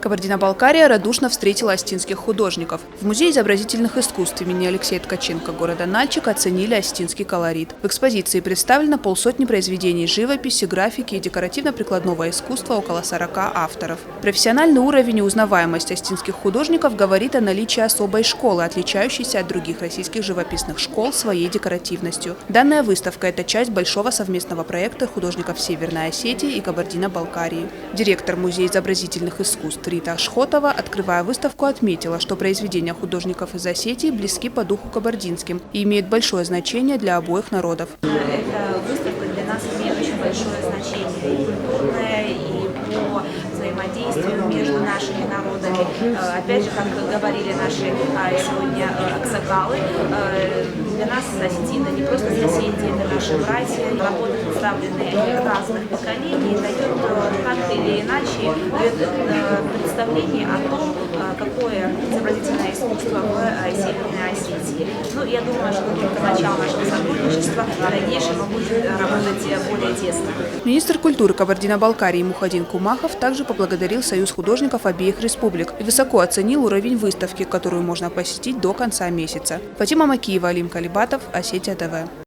Кабардино-Балкария радушно встретила остинских художников. В Музее изобразительных искусств имени Алексея Ткаченко города Нальчик оценили остинский колорит. В экспозиции представлено полсотни произведений живописи, графики и декоративно-прикладного искусства около 40 авторов. Профессиональный уровень и узнаваемость остинских художников говорит о наличии особой школы, отличающейся от других российских живописных школ своей декоративностью. Данная выставка – это часть большого совместного проекта художников Северной Осетии и Кабардино-Балкарии. Директор Музея изобразительных искусств Рита Ашхотова, открывая выставку, отметила, что произведения художников из Осетии близки по духу кабардинским и имеют большое значение для обоих народов. Эта выставка для нас имеет очень большое значение и культурное, и по взаимодействию между нашими народами. Опять же, как говорили наши сегодня аксакалы, для нас осетины не просто соседи, это наши братья. Работы, представленные разных поколений, дают так или иначе представление о том, какое изобразительное искусство в Северной Осетии. Ну, я думаю, что только начало нашего сотрудничества, в дальнейшем мы будем работать более тесно. Министр культуры Кабардино-Балкарии Мухаддин Кумахов также поблагодарил Союз художников обеих республик и высоко оценил уровень выставки, которую можно посетить до конца месяца. Фатима Макиева, Алим Калибатов, Осетия ТВ.